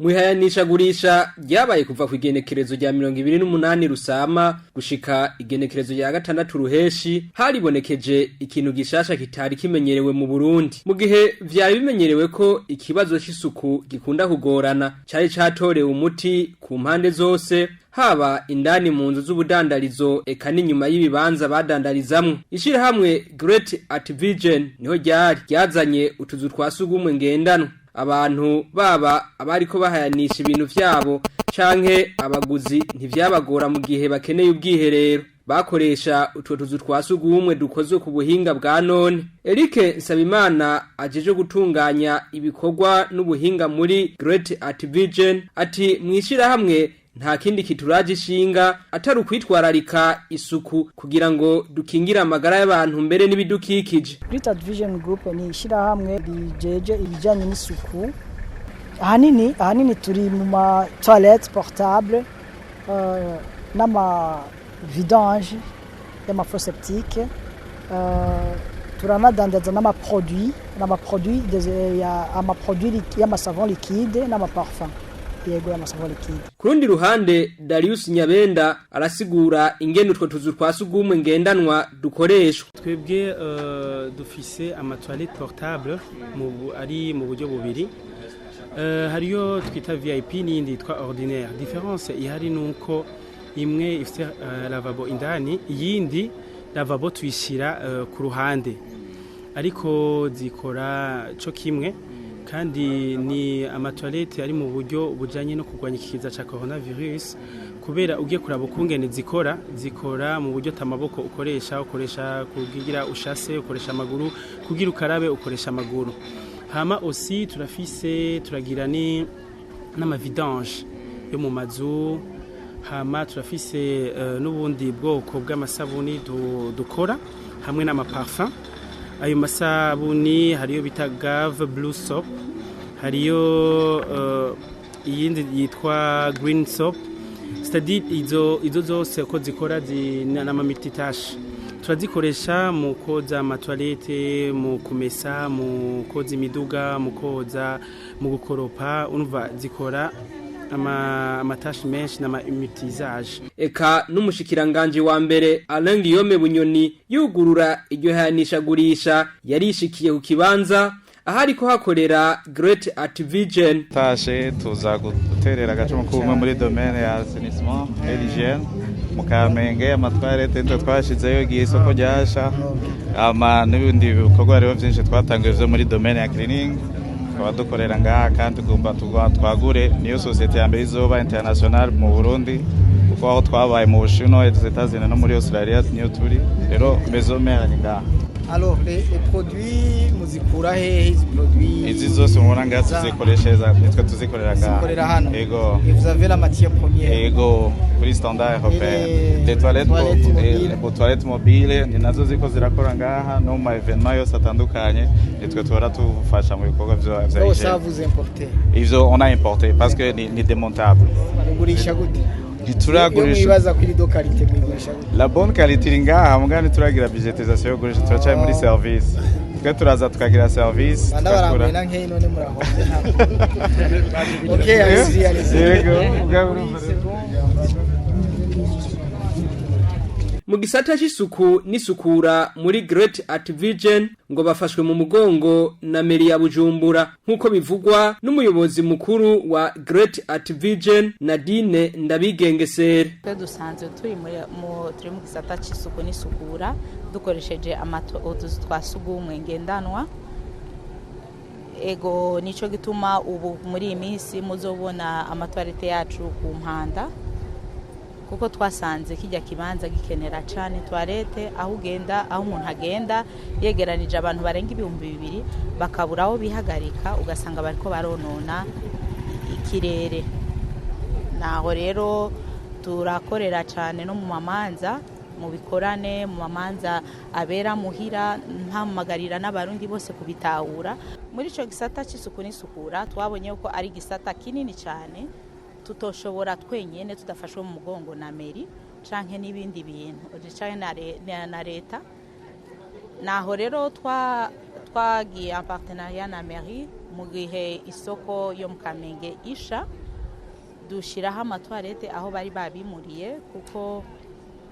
Muhayanishagurisha ryabaye kuva ku igenekerezo rya 28 Rusama gushika igenekerezo rya 6 Ruheshi haribonekeje ikintu gishasha kitari kimenyerewe mu Burundi. Mu gihe vyari bimenyerewe ko ikibazo c'isuku gikunda kugorana cari catorewe umuti ku mpande zose haba indani mu nzu z'ubudandarizo eka n'inyuma y'ibibanza badandarizamwe. Ishirahamwe Great Art Vision niho ryazanye utuzu twasugumwe ngendanwa. Abantu baba abariko bahayanisha ibintu vyabo canke abaguzi ntivyabagora mu gihe bakeneye ubwiherero bakoresha utwo tuzu twasugumwe dukozwe ku buhinga bwa none. Eric Nsabimana ajeje gutunganya ibikorwa n'ubuhinga muri Great Art Vision ati mwishira hamwe nta kindi kituraje ishinga atari ukwitwararika isuku kugira ngo dukingira amagara y'abantu mbere n'ibidukikije. Great Art Vision Group ni ishirahamwe rijeje ibijanye n'isuku. Ahanini turi mu ma toilettes portables n'ama vidange y'ama fosse septique. Turanadandaza n'ama produits y'ama savon liquide n'ama parfum. Kurundi ruhande Darius Nyabenda arasigura ingene utwo tuzu twasugumwe ngendanwa dukoreshwa. Twebwe dufise ama toilettes portables ari mu buryo bubiri. Hariyo twita VIP n'indi yitwa ordinaire. Difference ihari nuko imwe ifite lavabo indani, yindi lavabo tuyishira ku ruhande. Ariko zikora cyo kimwe. Kandi ni amatoilette ari mu buryo bujanye no kugwanya ikiza ca coronavirus kubera ugiye kuraba ukungene zikora mu buryo tamaboko ukoresha kugira ushase ukoresha amaguru kugira ukarabe ukoresha amaguru. Hama aussi turagira ni n'amavidange yo mu mazu. Hama turafise n'ubundi bwoko bw'amasabuni dukora hamwe n'amaparfum. Ayo masabuni hariyo bita Gave Blue Soap, hariyo iyindi yitwa Green Soap. C'est-à-dire izo zose ko zikora n'amamititashe. Turazikoresha mu koza amatoilette, mu kumesa, mu koza imiduga, mu koza, mu gukoropa, unva zikora amatashi menshi n'amamutisage. Eka n'umushikiranganje wa mbere Alain Guillaume Bunyoni yugurura iryo hayanishagurisha yarishikiye ku kibanza ahari ko hakorera Great Art Vision. Tashe tuza guterera gacumu kumwe muri domaine ya assainissement et hygiène mu Kamenge amatwarete twashizeyo gisoko ryasha n'ibindi bikorwa rero byinshi twatangiye muri domaine ya cleaning. Dukorera ngaha kandi tugomba twagure niyo societe ya mbere izoba international mu Burundi kuko aho twabaye mu Bushinwa Etats-Unis no muri Australia niyo turi rero maison mère ngaha. Alors les produits muzikura hehe produits izi zose mubona ngaha tuzikoreshereza nitwe tuzikorera ngaha. Yego. Et vous avez la matière première. Yego kuri standard européen. Les toilettes mobiles ni nazo ziko zirakora ngaha no mu événement yose atandukanye nitwe tora tufasha mu bikorwa vya hygiène. Ça vous importez? Ivyo on a importé parce que ni démontable. Ugurisha gute? Turagurisha kuri do qualité mwigisha. La bonne qualité ngaha mugani turagira budgetisation yo gurisha turacaye muri service. Twe turaza tukagira service. Ndabara na nk'ino ne muraho. Okay, allez-y. Yego. Mu gisata c'isuku n'isukura muri Great Art Vision ngo bafashwe mu mugongo na meri ya Bujumbura nkuko bivugwa n'umuyobozi mukuru wa Great Art Vision Nadine Ndabigengesere. Dusanzwe turi mu gisata c'isuku n'isukura dukoresheje utuzu twasugumwe ngendanwa. Ego nico gituma ubu muri iyi minsi muzobona amatwarete yacu ku mpanda kuko twasanze kijya kibanza gikenera cyane toilette aho umuntu agenda yegeranije abantu barenga 2,000 bakabura aho bihagarika ugasanga bariko baronona ikirere. Naho rero turakorera cyane no mu mamanza mu bikorane mu mamanza abera muhira mpamagarira n'abarundi bose kubitahura. Muri ico gisata c'isuku n'isukura twabonye ko ari gisata kinini cyane tutoshobora twenyene tudafashwe mu mugongo na meri canke n'ibindi bintu canke na leta. Naho rero twagiye en partenariat na meri mu gihe isoko yo mu Kamenge isha dushiraho amatwarete aho bari babimuriye kuko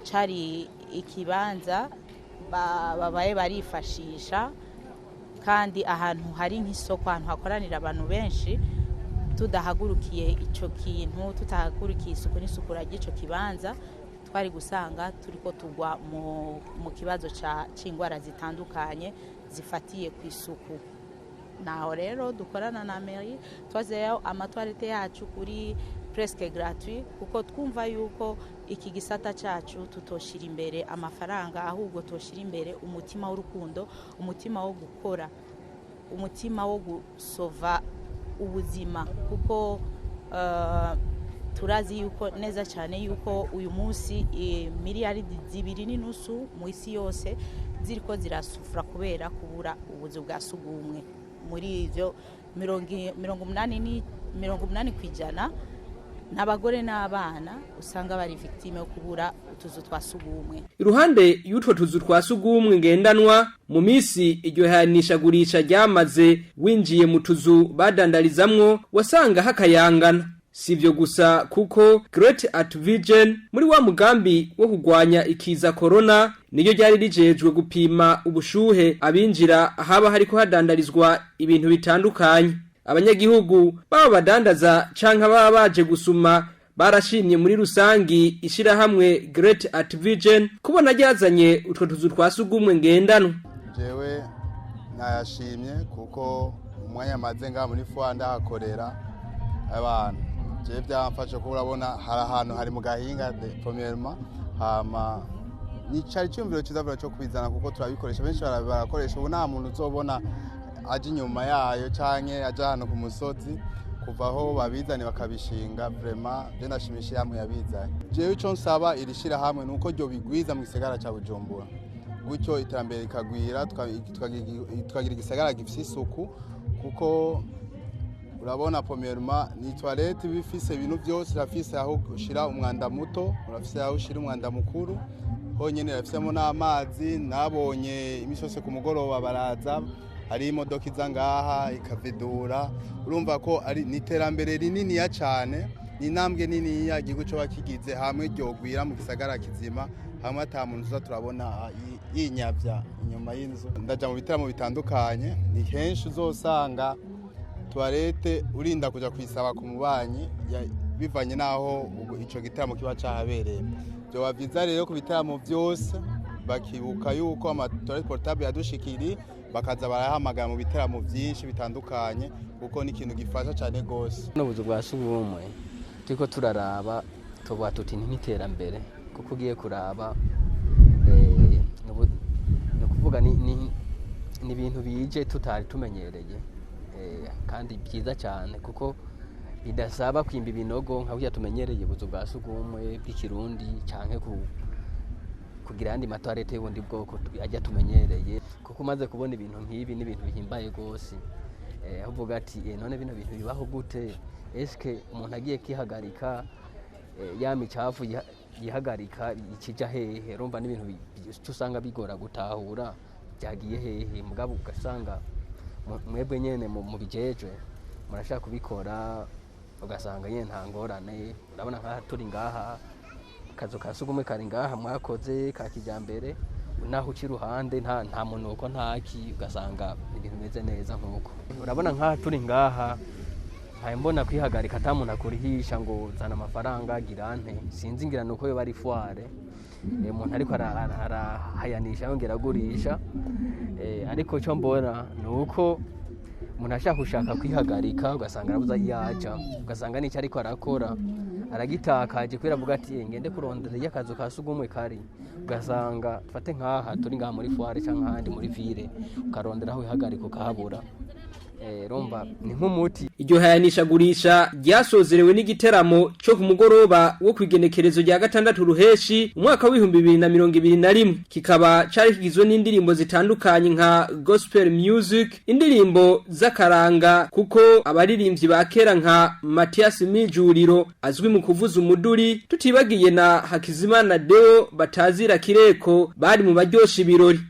cari ikibanza babaye barifashisha kandi ahantu hari nk'isoko ahantu hakoranira abantu benshi tudahagurukiye ico kintu tutahagurukiye isuku n'isukura ry'ico kibanza twari gusanga turiko tugwa mu kibazo c'ingwara zitandukanye zifatiye ku isuku. Naho rero dukorana na mairie twazeyo amatwarete yacu kuri presque gratuit kuko twumva yuko iki gisata cacu tutoshira imbere amafaranga ahubwo toshira imbere umutima w'urukundo, umutima wo gukora, umutima wo gusova ubuzima kuko turazi yuko neza cyane yuko uyu munsi miliyaridi 2.5 mu isi yose ziriko zirasufura kubera kubura ubuzu bwa sugumwe. Muri ivyo 80% n'abagore n'abana usanga bari victime yo kubura utuzu twa sugumwe. Iruhande y'utwo tuzu twa sugumwe ngendanwa mu misi iryo hanishagurisha ryamaze winjiye mu tuzu badandarizamwo wasanga hakayangana. Sivyo gusa kuko Great Art Vision muri wa mugambi wo kugwanya ikiza corona niyo ryari rijejwe gupima ubushuhe abinjira haba hariko hadandarizwa ibintu bitandukanye. Abanyagihugu baba badandaza canke baba baje gusuma barashimye muri rusangi ishira hamwe Great Art Vision kubona ryazanye utwo tuzu twasugumwe ngendanwa. Jewe nayashimye kuko umwanya maze nga muri Fwanda hakorera abantu je byamfasha ko urabona hari ahantu hari mu gahinga premièrement hama ni cari cyumviro cyiza cyo kubizana kuko turabikoresha benshi barakoresha ubu nta muntu uzobona aje inyuma yayo canke aje hano ku musozi kuva aho babizane bakabishinga vraiment je ndashimishije hamwe yabizanye. Jewe ico nsaba irishira hamwe nuko ryo bigwiza mu gisagara ca Bujumbura gutyo iterambere ikagwira twagira igisagara gifise isuku kuko urabona premièrement ni toilette bifise ibintu byose rafise aho ushira umwanda muto urafise aho ushira umwanda mukuru honyene rafisemo n'amazi nabonye imisose ku mugoroba baraza hari imodoka iza ngaha ikavidura urumva ko ari niterambere rinini ya cyane ni nambwe nini ya gihugu cyo bakigize hamwe ryogwira mu gisagara kizima hamwe atamuntu uza turabona yinyavya inyuma y'inzu ndaja mu bitaramo bitandukanye ni henshi uzosanga toilette urinda kuja kwisaba ku mubanyi bivanye naho ico gitaramo kiba cahabereye. Byo baviza rero ku bitaramo byose bakibuka yuko ama toilette portable yadushikiri bakaza barahamagara mu bitaramo byinshi bitandukanye kuko ni ikintu gifasha cyane gose. N'ubuzu bwa sugumwe turiko turaraba tubwa tuti n'iterambere kuko ugiye kuraba no kuvuga ni ibintu bije tutari tumenyereye kandi byiza cyane kuko bidasaba kwimba ibinogo nka burya tumenyereye ubuzu bwa sugumwe bw'ikirundi canke kugira andi matwarete y'ubundi bwoko ajya tumenyereye kuko umaze kubona ibintu nk'ibi n'ibintu bihimbaye gose avuga ati none bino bintu bibaho gute eske umuntu agiye kihagarika ya micafu yihagarika ikija hehe rumva n'ibintu usanga bigora gutahura byagiye hehe mugabo ugasanga mwebwe nyene mu bijeje murashaka kubikora ugasanga nyene nta ngorane urabona nka turi ngaha kazo kasugumwe kari ngaha mwakoze ka kijambere naho uci ruhande nta munuko ntaki ugasanga ibintu bimeze neza nkuko urabona nka turi ngaha mbona kwihagarika atamuntu akurihisha ngo zana amafaranga girante sinzi ngira nuko yo bari foire umuntu ariko arahayanisha yongera agurisha ariko cyo mbona nuko umuntu ashaka kwihagarika ugasanga arabuza yaja ugasanga n'icyo ariko arakora aragitakaje kwera avuga ati ngende kurondera y'akazu kasugumwe kari ugasanga fate nkaha turi ngaha muri foire cyangwa handi muri ville ukarondera aho ihagarika ukahabura romba ni nk'umuti. Iryo hayanishagurisha ryasozerewe n'igiteramo cyo ku mugoroba wo kwigenekerezo rya 6 ruheshi umwaka wa 2021 kikaba cari kigizwe n'indirimbo zitandukanye nka gospel music, indirimbo z'akaranga kuko abaririmbyi ba kera nka Mathias Mijuriro azwi mu kuvuza umuduri tutibagiye na Hakizimana Deo batazira kireko bari mu baryoshi ibirori.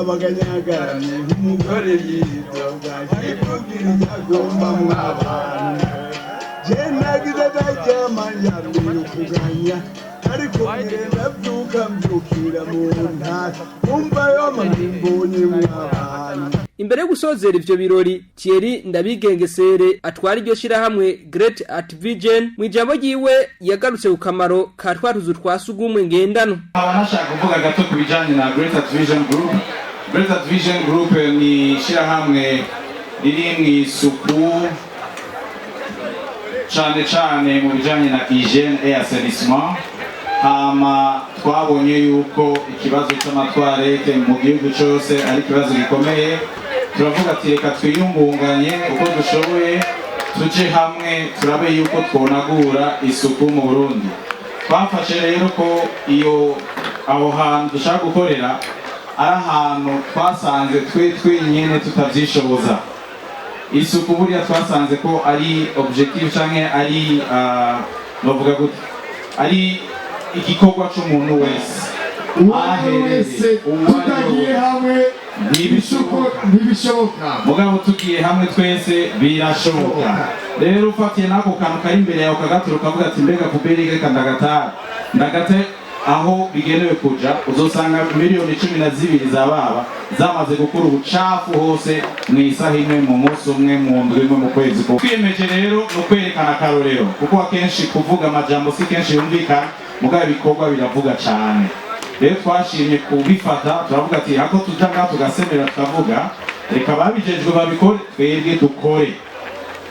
baganyagaramye nk'umugore yidoga yivugira icyagomba mw'abantu je nagize ndaryama njyamye ukuganya ariko ngenda byuka mbyukira mu ntara umva yo mbonye mw'abantu. Imbere yo gusozera ivyo birori Thierry Ndabigengesere atwara iryo shirahamwe Great Art Vision mu ijambo ryiwe yagarutse ku kamaro ka twatuzu twasugumwe ngendano. Nashaka kuvuga gato ku bijanye na Great Art Vision Group. Great Art Vision Group ni shirahamwe riri mw'isuku cane mu bijanye na hygiene et assainissement. Hama twabonye yuko ikibazo c'amatwarete mu gihugu cyose ari ikibazo gikomeye. Turavuga ati reka twiyungunganye uko dushoboye tuje hamwe turabe yuko twonagura isuku mu Burundi. Twafashe rero ko iyo aho hantu dushaka gukorera ari ahantu twasanze twenyine tutavyishoboza. Isuku buriya twasanze ko ari objective canke ari bavuga gute ari igikorwa c'umuntu wese wese tutagiye hamwe ntibishoboka mugabo tugiye hamwe twese birashoboka. Rero ufatiye nako kantu kari imbere yawe kagatura ukavuga ati mbega kuberi reka ndagate aho bigenewe kuja uzosanga miliyoni 12 zababa zamaze gukura ubucafu hose mwisaha imwe mu munsi umwe mu ndwi imwe mu kwezi. Twiyemeje rero no kwerekana akarorero kuko akenshi kuvuga amajambo si kenshi yumvikana mugabo ibikorwa biravuga cyane. Rero twashimye kubifata turavuga ati hako tuja ngaho tugasemera tukavuga reka babijejwe babikore twebwe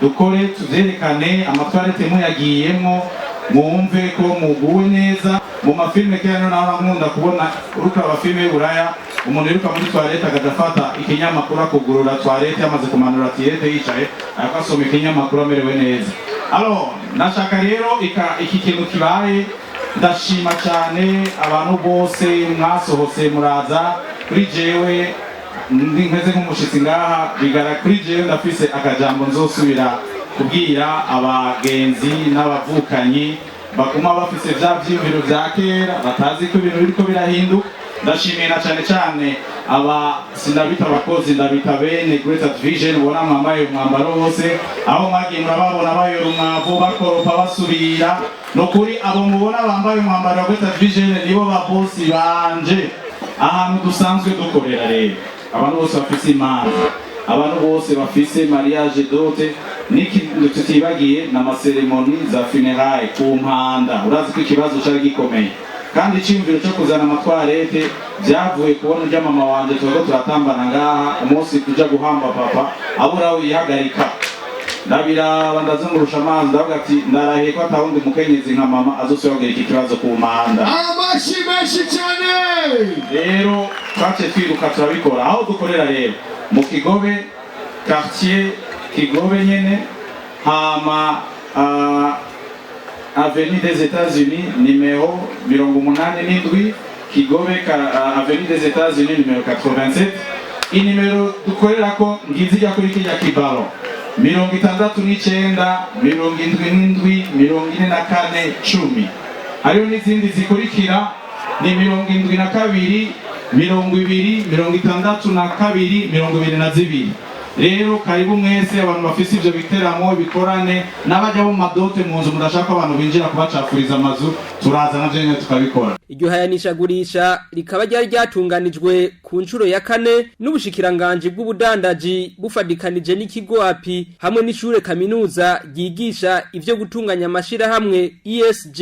dukore tuzerekane amatwarete muyagiyemo mwumve ko muguwe neza. Mu mafilme kera naho nkunda kubona uruka abafilme y'Uburaya umuntu yiruka muri toilette agafata ikinyamakuru akugurura toilette yamaze kumanura toilette yicaye akasoma ikinyamakuru amerewe neza. Alors nashaka rero iki kintu kibaye ndashima cyane abantu bose mwasohotse muraza kuri jewe nkeze nk'umushitsi ngaha bigara kuri jewe ndafise akajambo nzosubira kubwira abagenzi n'abavukanyi bakuma bafise vya vyimviro vya kera batazi ko ibintu biriko birahinduka. Ndashimira cyane aba sindabita abakozi ndabita bene Great Art Vision ubona mwambaye umwambaro wose aho mwagiye murababona bayora umwavu bakoropa basubira no kuri abo mubona bambaye umwambaro wa Great Art Vision nibo babosi banje ahantu dusanzwe dukorera. Rero abantu bose bafise imana abantu bose bafise mariage dote n'ikintu tutibagiye n'amaseremoni za funérailles ku mpanda. Urazi ko ikibazo cyari gikomeye kandi icyumviro cyo kuzana amatwarete byavuye kubona ujya mama wanje twego turatambana ngaha umunsi tuja guhamba papa aburaho yihagarika ndabiraba ndazungurusha amazi ndavuga ati ndarahiye ko atawundi mukenyezi nka mama azosogera iki kibazo ku mpanda. Amashi menshi cyane. Rero twace twiruka turabikora aho dukorera rero mu Kigobe quartier Kigobe nyene hama Avenue des États-Unis numéro 87 Kigobe Avenue des États-Unis numéro 87 inimero dukorera ko ngizijya kuri kijya kibalo 69 77 44 10. Hariyo n'izindi zikurikira ni 72 20 62 22. Rero karibu mwese abantu bafise ivyo biteramo bikorane n'abajya mu madote mu nzu mudashaka abantu binjira kubacafuriza amazu turaza navyo nyene tukabikora. Iryo hayanishagurisha rikaba ryari ryatunganijwe ku nshuro ya 4 n'ubushikiranganje bw'ubudandaji bufadikanije n'ikigo API hamwe n'ishure kaminuza ryigisha ivyo gutunganya amashira hamwe ESJ.